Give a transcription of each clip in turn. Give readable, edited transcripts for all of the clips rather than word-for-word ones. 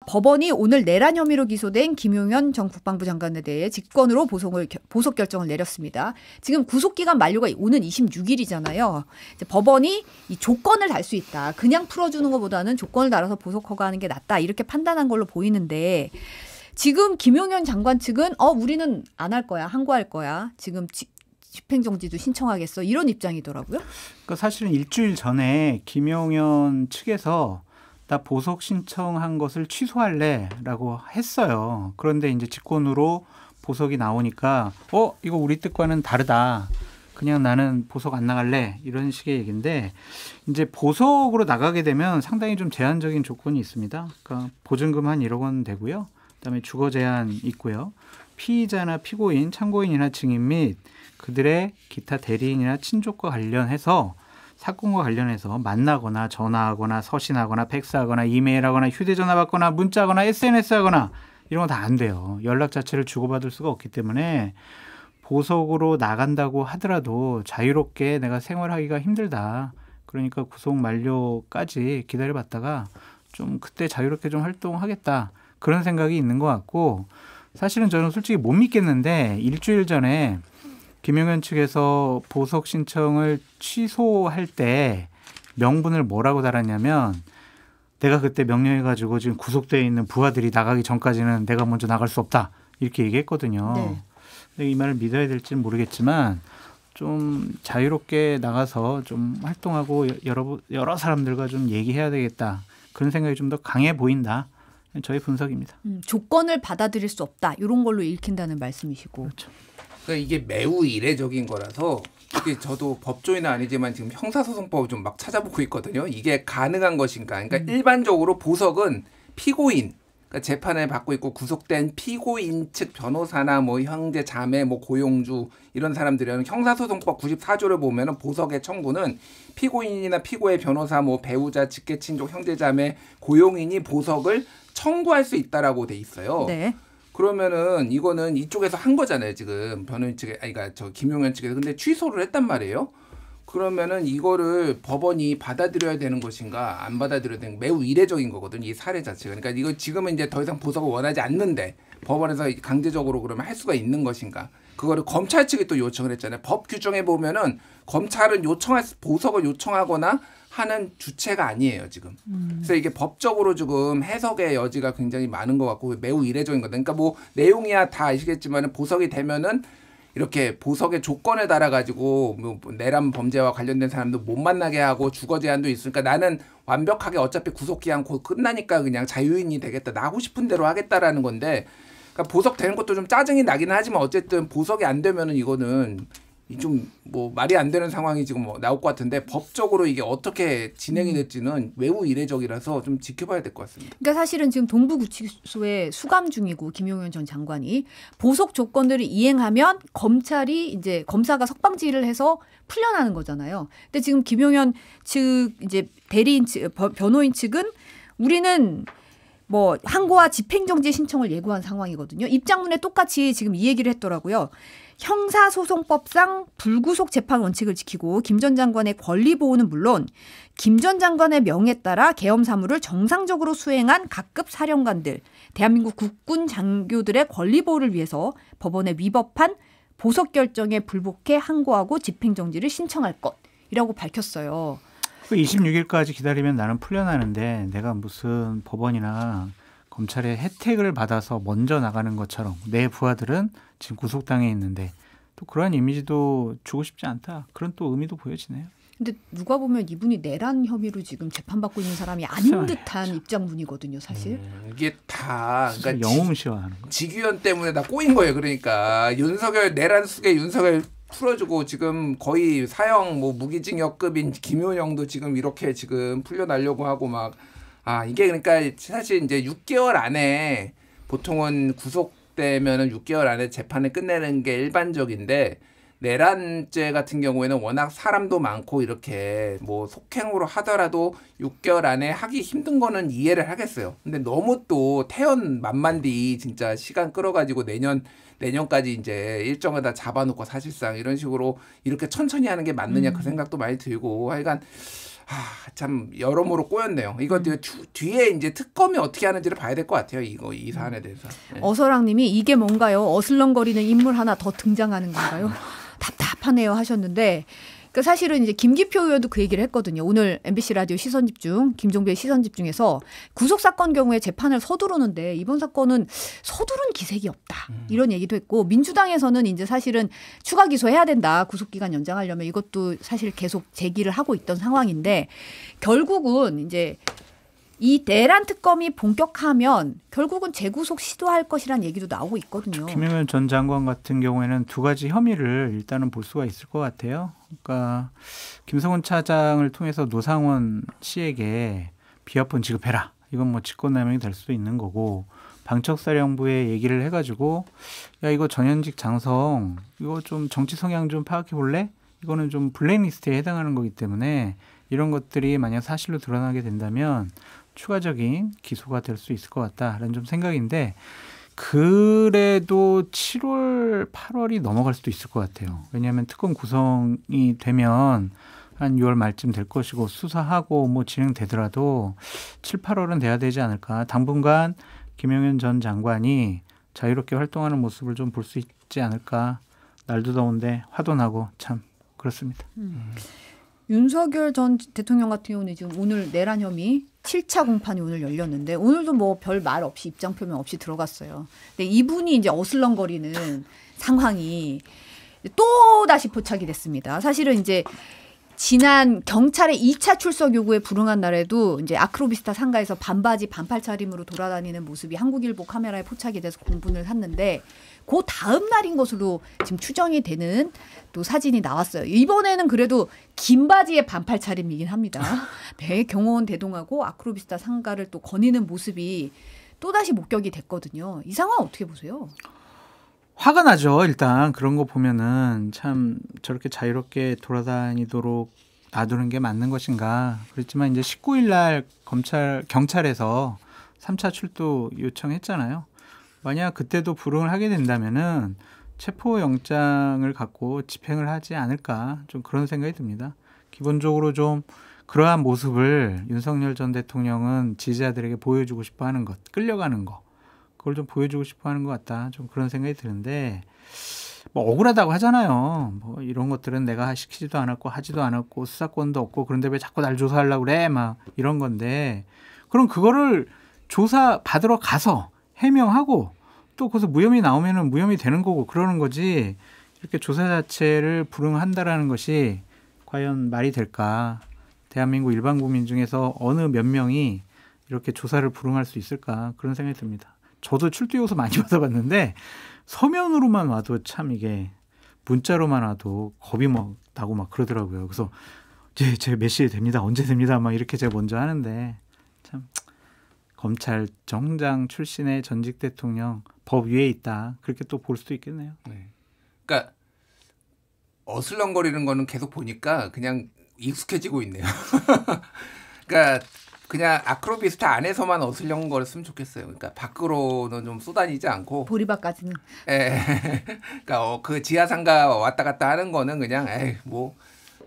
법원이 오늘 내란 혐의로 기소된 김용현 전 국방부 장관에 대해 직권으로 보석 결정을 내렸습니다. 지금 구속기간 만료가 오는 26일이잖아요. 이제 법원이 이 조건을 달 수 있다. 그냥 풀어주는 것보다는 조건을 달아서 보석 허가하는 게 낫다. 이렇게 판단한 걸로 보이는데 지금 김용현 장관 측은 우리는 안 할 거야. 항고할 거야. 지금 집행정지도 신청하겠어. 이런 입장이더라고요. 그러니까 사실은 일주일 전에 김용현 측에서 나 보석 신청한 것을 취소할래라고 했어요. 그런데 이제 직권으로 보석이 나오니까 이거 우리 뜻과는 다르다. 그냥 나는 보석 안 나갈래. 이런 식의 얘기인데 이제 보석으로 나가게 되면 상당히 좀 제한적인 조건이 있습니다. 그러니까 보증금 한 1억 원 되고요. 그다음에 주거 제한 있고요. 피의자나 피고인, 참고인이나 증인 및 그들의 기타 대리인이나 친족과 관련해서 사건과 관련해서 만나거나 전화하거나 서신하거나 팩스하거나 이메일하거나 휴대전화 받거나 문자하거나 SNS하거나 이런 건 다 안 돼요. 연락 자체를 주고받을 수가 없기 때문에 보석으로 나간다고 하더라도 자유롭게 내가 생활하기가 힘들다. 그러니까 구속 만료까지 기다려봤다가 좀 그때 자유롭게 좀 활동하겠다. 그런 생각이 있는 것 같고 사실은 저는 솔직히 못 믿겠는데 일주일 전에 김용현 측에서 보석 신청을 취소할 때 명분을 뭐라고 달았냐면 내가 그때 명령해가지고 지금 구속되어 있는 부하들이 나가기 전까지는 내가 먼저 나갈 수 없다. 이렇게 얘기했거든요. 네. 근데 이 말을 믿어야 될지는 모르겠지만 좀 자유롭게 나가서 좀 활동하고 여러 사람들과 좀 얘기해야 되겠다. 그런 생각이 좀 더 강해 보인다. 저의 분석입니다. 조건을 받아들일 수 없다. 이런 걸로 읽힌다는 말씀이시고. 그렇죠. 그러니까 이게 매우 이례적인 거라서 이게 저도 법조인은 아니지만 지금 형사소송법을 좀 막 찾아보고 있거든요. 이게 가능한 것인가. 그러니까 일반적으로 보석은 피고인, 그러니까 재판을 받고 있고 구속된 피고인 측 변호사나 뭐 형제, 자매, 뭐 고용주 이런 사람들은 형사소송법 94조를 보면은 보석의 청구는 피고인이나 피고의 변호사, 뭐 배우자, 직계친족, 형제자매, 고용인이 보석을 청구할 수 있다라고 돼 있어요. 네. 그러면은 이거는 이쪽에서 한 거잖아요. 지금 변호인 측에, 그러니까 저 김용현 측에서. 근데 취소를 했단 말이에요. 그러면은 이거를 법원이 받아들여야 되는 것인가 안 받아들여야 되는 매우 이례적인 거거든요. 이 사례 자체가. 그러니까 이거 지금은 이제 더 이상 보석을 원하지 않는데 법원에서 강제적으로 그러면 할 수가 있는 것인가. 그거를 검찰 측이 또 요청을 했잖아요. 법 규정에 보면은 검찰은 보석을 요청하거나 하는 주체가 아니에요, 지금. 그래서 이게 법적으로 지금 해석의 여지가 굉장히 많은 것 같고 매우 이례적인 거다. 그러니까 뭐 내용이야 다 아시겠지만 보석이 되면은 이렇게 보석의 조건에 따라가지고 뭐 내란 범죄와 관련된 사람도 못 만나게 하고 주거 제한도 있으니까 나는 완벽하게 어차피 구속기한 곧 끝나니까 그냥 자유인이 되겠다. 나고 싶은 대로 하겠다라는 건데 그러니까 보석 되는 것도 좀 짜증이 나기는 하지만 어쨌든 보석이 안 되면은 이거는 좀 뭐 말이 안 되는 상황이 지금 뭐 나올 것 같은데 법적으로 이게 어떻게 진행이 될지는 매우 이례적이라서 좀 지켜봐야 될 것 같습니다. 그러니까 사실은 지금 동부구치소에 수감 중이고 김용현 전 장관이 보석 조건들을 이행하면 검찰이 이제 검사가 석방지휘를 해서 풀려나는 거잖아요. 근데 지금 김용현 측 이제 대리인 측 변호인 측은 우리는 뭐 항고와 집행정지 신청을 예고한 상황이거든요. 입장문에 똑같이 지금 이 얘기를 했더라고요. 형사소송법상 불구속 재판 원칙을 지키고 김 전 장관의 권리 보호는 물론 김 전 장관의 명에 따라 계엄 사무를 정상적으로 수행한 각급 사령관들, 대한민국 국군 장교들의 권리 보호를 위해서 법원에 위법한 보석 결정에 불복해 항고하고 집행정지를 신청할 것이라고 밝혔어요. 26일까지 기다리면 나는 풀려나는데 내가 무슨 법원이나 검찰의 혜택을 받아서 먼저 나가는 것처럼 내 부하들은 지금 구속당해 있는데 또 그러한 이미지도 주고 싶지 않다. 그런 또 의미도 보여지네요. 근데 누가 보면 이분이 내란 혐의로 지금 재판받고 있는 사람이 아닌 듯한 입장문이거든요, 사실. 이게 다 그러니까 영웅시화하는 거. 직위원 때문에 다 꼬인 거예요. 그러니까 윤석열 내란 속에 윤석열 풀어주고 지금 거의 사형 뭐 무기징역급인 김효영도 지금 이렇게 지금 풀려나려고 하고 막 이게 그러니까 사실 이제 6개월 안에 보통은 구속되면은 6개월 안에 재판을 끝내는 게 일반적인데 내란죄 같은 경우에는 워낙 사람도 많고 이렇게 뭐 속행으로 하더라도 6개월 안에 하기 힘든 거는 이해를 하겠어요. 근데 너무 또 태연 만만디 진짜 시간 끌어가지고 내년까지 이제 일정을 다 잡아놓고 사실상 이런 식으로 이렇게 천천히 하는 게 맞느냐 그 생각도 많이 들고 하여간 참 여러모로 꼬였네요. 이거 뒤에 이제 특검이 어떻게 하는지를 봐야 될 것 같아요. 이 사안에 대해서. 네. 어서랑님이 이게 뭔가요? 어슬렁거리는 인물 하나 더 등장하는 건가요? 답답하네요 하셨는데. 그러니까 사실은 이제 김기표 의원도 그 얘기를 했거든요. 오늘 MBC 라디오 시선집중, 김종배의 시선집중에서 구속사건 경우에 재판을 서두르는데 이번 사건은 서두른 기색이 없다. 이런 얘기도 했고 민주당에서는 이제 사실은 추가 기소해야 된다. 구속기간 연장하려면 이것도 사실 계속 제기를 하고 있던 상황인데 결국은 이제 이 내란 특검이 본격화하면 결국은 재구속 시도할 것이라는 얘기도 나오고 있거든요. 김용현 전 장관 같은 경우에는 두 가지 혐의를 일단은 볼 수가 있을 것 같아요. 그러니까 김성훈 차장을 통해서 노상원 씨에게 비화폰 지급해라. 이건 뭐 직권남용이 될 수도 있는 거고 방척사령부에 얘기를 해가지고 야 이거 전현직 장성 이거 좀 정치 성향 좀 파악해 볼래? 이거는 좀 블랙리스트에 해당하는 거기 때문에 이런 것들이 만약 사실로 드러나게 된다면 추가적인 기소가 될 수 있을 것 같다라는 좀 생각인데 그래도 7월, 8월이 넘어갈 수도 있을 것 같아요. 왜냐하면 특검 구성이 되면 한 6월 말쯤 될 것이고 수사하고 뭐 진행되더라도 7, 8월은 돼야 되지 않을까. 당분간 김용현 전 장관이 자유롭게 활동하는 모습을 좀 볼 수 있지 않을까. 날도 더운데 화도 나고 참 그렇습니다. 윤석열 전 대통령 같은 경우는 지금 오늘 내란 혐의 7차 공판이 오늘 열렸는데 오늘도 뭐 별 말 없이 입장 표명 없이 들어갔어요. 근데 이분이 이제 어슬렁거리는 상황이 또 다시 포착이 됐습니다. 사실은 이제 지난 경찰의 2차 출석 요구에 불응한 날에도 이제 아크로비스타 상가에서 반바지 반팔 차림으로 돌아다니는 모습이 한국일보 카메라에 포착이 돼서 공분을 샀는데 그 다음 날인 것으로 지금 추정이 되는 또 사진이 나왔어요. 이번에는 그래도 긴 바지에 반팔 차림이긴 합니다. 네, 경호원 대동하고 아크로비스타 상가를 또 거니는 모습이 또다시 목격이 됐거든요. 이 상황 어떻게 보세요? 화가 나죠. 일단 그런 거 보면은 참 저렇게 자유롭게 돌아다니도록 놔두는 게 맞는 것인가. 그렇지만 이제 19일 날 경찰에서 3차 출두 요청했잖아요. 만약 그때도 불응을 하게 된다면은 체포영장을 갖고 집행을 하지 않을까 좀 그런 생각이 듭니다. 기본적으로 좀 그러한 모습을 윤석열 전 대통령은 지지자들에게 보여주고 싶어하는 것, 끌려가는 거, 그걸 좀 보여주고 싶어하는 것 같다. 좀 그런 생각이 드는데 뭐 억울하다고 하잖아요. 뭐 이런 것들은 내가 시키지도 않았고 하지도 않았고 수사권도 없고 그런데 왜 자꾸 날 조사하려고 그래? 막 이런 건데 그럼 그거를 조사 받으러 가서 해명하고 또 거기서 무혐의 나오면은 무혐의 되는 거고 그러는 거지 이렇게 조사 자체를 불응한다라는 것이 과연 말이 될까? 대한민국 일반 국민 중에서 어느 몇 명이 이렇게 조사를 불응할 수 있을까? 그런 생각이 듭니다. 저도 출두 요소 많이 받아봤는데 서면으로만 와도 참 이게 문자로만 와도 겁이 막 나고 막 그러더라고요. 그래서 제가 몇 시에 됩니다. 언제 됩니다. 막 이렇게 제가 먼저 하는데 참 검찰정장 출신의 전직 대통령 법 위에 있다. 그렇게 또 볼 수도 있겠네요. 네. 그러니까 어슬렁거리는 거는 계속 보니까 그냥 익숙해지고 있네요. 그러니까 그냥 아크로비스타 안에서만 어슬렁거렸으면 좋겠어요. 그러니까 밖으로는 좀 쏟아지지 않고 보리밥까지는. 예. 그러니까 그 지하상가 왔다 갔다 하는 거는 그냥 뭐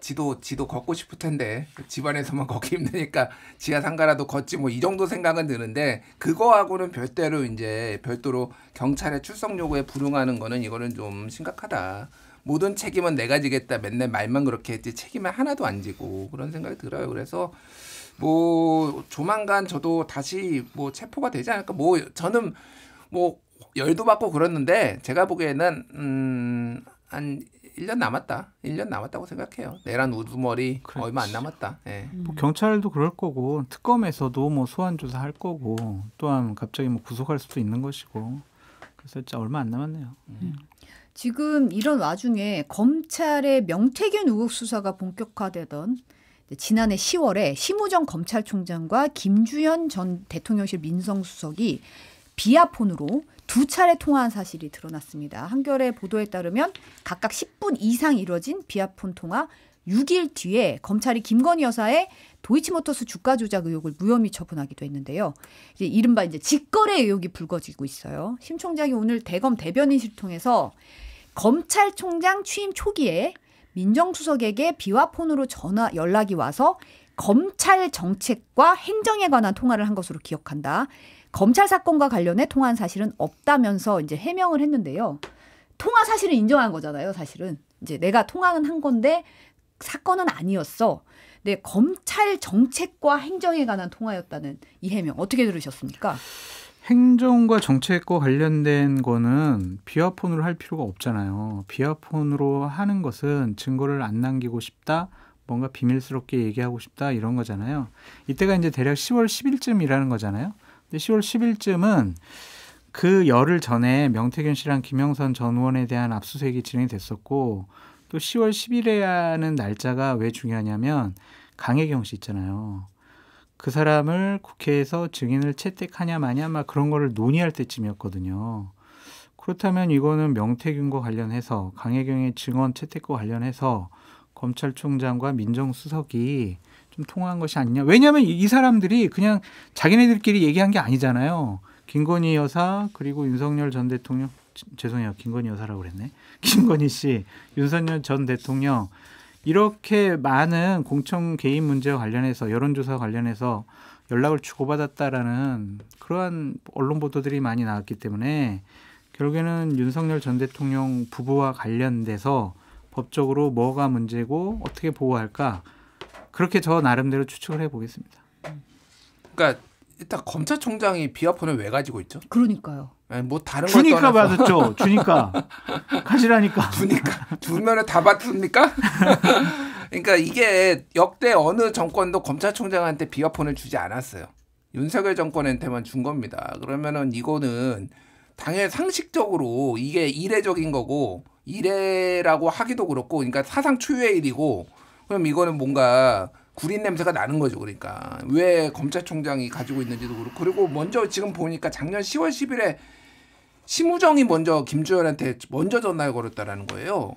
지도 걷고 싶을 텐데 집안에서만 걷기 힘드니까 지하상가라도 걷지 뭐 이 정도 생각은 드는데 그거하고는 별도로 경찰의 출석 요구에 불응하는 거는 이거는 좀 심각하다. 모든 책임은 내가 지겠다. 맨날 말만 그렇게 했지 책임은 하나도 안 지고 그런 생각이 들어요. 그래서 뭐 조만간 저도 다시 뭐 체포가 되지 않을까. 뭐 저는 뭐 열도 받고 그랬는데 제가 보기에는 한 1년 남았다. 1년 남았다고 생각해요. 내란 우두머리 그렇지. 얼마 안 남았다. 예. 뭐 경찰도 그럴 거고 특검에서도 뭐 소환 조사할 거고 또한 갑자기 뭐 구속할 수도 있는 것이고 그래서 진짜 얼마 안 남았네요. 지금 이런 와중에 검찰의 명태균 의혹 수사가 본격화되던 지난해 10월에 심우정 검찰총장과 김주현 전 대통령실 민정수석이 비아폰으로 2차례 통화한 사실이 드러났습니다. 한겨레 보도에 따르면 각각 10분 이상 이뤄진 비아폰 통화 6일 뒤에 검찰이 김건희 여사의 도이치모터스 주가 조작 의혹을 무혐의 처분하기도 했는데요. 이제 이른바 이제 직거래 의혹이 불거지고 있어요. 심 총장이 오늘 대검 대변인실 통해서 검찰총장 취임 초기에 민정수석에게 비화폰으로 연락이 와서 검찰 정책과 행정에 관한 통화를 한 것으로 기억한다. 검찰 사건과 관련해 통화한 사실은 없다면서 이제 해명을 했는데요. 통화 사실은 인정한 거잖아요. 사실은 이제 내가 통화는 한 건데 사건은 아니었어. 네, 검찰 정책과 행정에 관한 통화였다는 이 해명 어떻게 들으셨습니까? 행정과 정책과 관련된 거는 비화폰으로 할 필요가 없잖아요. 비화폰으로 하는 것은 증거를 안 남기고 싶다, 뭔가 비밀스럽게 얘기하고 싶다 이런 거잖아요. 이때가 이제 대략 10월 10일쯤이라는 거잖아요. 근데 10월 10일쯤은 그 열흘 전에 명태균 씨랑 김영선 전 의원에 대한 압수수색이 진행됐었고 또 10월 10일이라는 날짜가 왜 중요하냐면 강혜경 씨 있잖아요. 그 사람을 국회에서 증인을 채택하냐 마냐 막 그런 거를 논의할 때쯤이었거든요. 그렇다면 이거는 명태균과 관련해서 강혜경의 증언 채택과 관련해서 검찰총장과 민정수석이 좀 통화한 것이 아니냐. 왜냐하면 이 사람들이 그냥 자기네들끼리 얘기한 게 아니잖아요. 김건희 여사 그리고 윤석열 전 대통령 죄송해요. 김건희 여사라고 그랬네. 김건희 씨, 윤석열 전 대통령 이렇게 많은 공청 개입 문제와 관련해서 여론조사와 관련해서 연락을 주고받았다라는 그러한 언론 보도들이 많이 나왔기 때문에 결국에는 윤석열 전 대통령 부부와 관련돼서 법적으로 뭐가 문제고 어떻게 보호할까 그렇게 저 나름대로 추측을 해보겠습니다. 그러니까 일단 검찰총장이 비화폰을 왜 가지고 있죠? 그러니까요. 아니, 뭐 다른 걸 주니까 떠나서 받았죠. 주니까 가지라니까. 주면은 다 받습니까? 그러니까 이게 역대 어느 정권도 검찰총장한테 비화폰을 주지 않았어요. 윤석열 정권한테만 준 겁니다. 그러면은 이거는 당연히 상식적으로 이게 이례적인 거고 이례라고 하기도 그렇고 그러니까 사상 초유의 일이고 그럼 이거는 뭔가 구린 냄새가 나는 거죠. 그러니까 왜 검찰총장이 가지고 있는지도 그렇고 그리고 먼저 지금 보니까 작년 10월 10일에 심우정이 먼저 김주현한테 먼저 전화를 걸었다라는 거예요.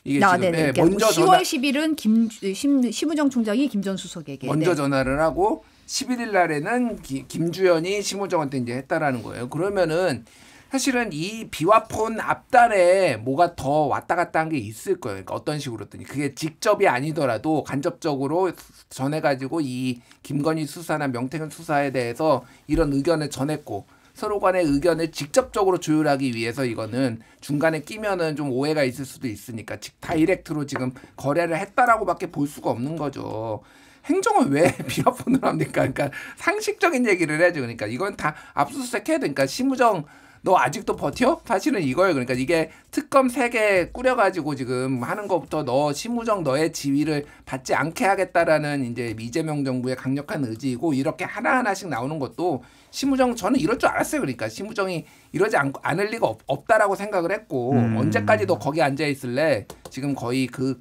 이게 지금 네, 먼저 10월 10일은 심우정 총장이 김 전 수석에게 먼저 전화를 하고 11일 날에는 김주현이 심우정한테 이제 했다라는 거예요. 그러면은 사실은 이 비화폰 앞단에 뭐가 더 왔다 갔다 한 게 있을 거예요. 그러니까 어떤 식으로든 그게 직접이 아니더라도 간접적으로 전해가지고 이 김건희 수사나 명태균 수사에 대해서 이런 의견을 전했고 서로 간의 의견을 직접적으로 조율하기 위해서 이거는 중간에 끼면은 좀 오해가 있을 수도 있으니까 다이렉트로 지금 거래를 했다라고밖에 볼 수가 없는 거죠. 행정을 왜 비화폰으로 합니까? 그러니까 상식적인 얘기를 해야죠. 그러니까 이건 다 압수수색 해야 되니까 심우정 너 아직도 버텨? 사실은 이거예요. 그러니까 이게 특검 3개 꾸려가지고 지금 하는 것부터 너 심우정 너의 지위를 받지 않게 하겠다라는 이제 이재명 정부의 강력한 의지이고 이렇게 하나하나씩 나오는 것도 심우정 저는 이럴 줄 알았어요. 그러니까 심우정이 이러지 않을 리가 없다라고 생각을 했고 언제까지 너 거기 앉아 있을래? 지금 거의 그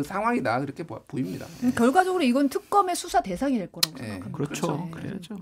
상황이다 그렇게 보입니다. 결과적으로 이건 특검의 수사 대상이 될 거라고 생각합니다. 그렇죠. 그래야죠.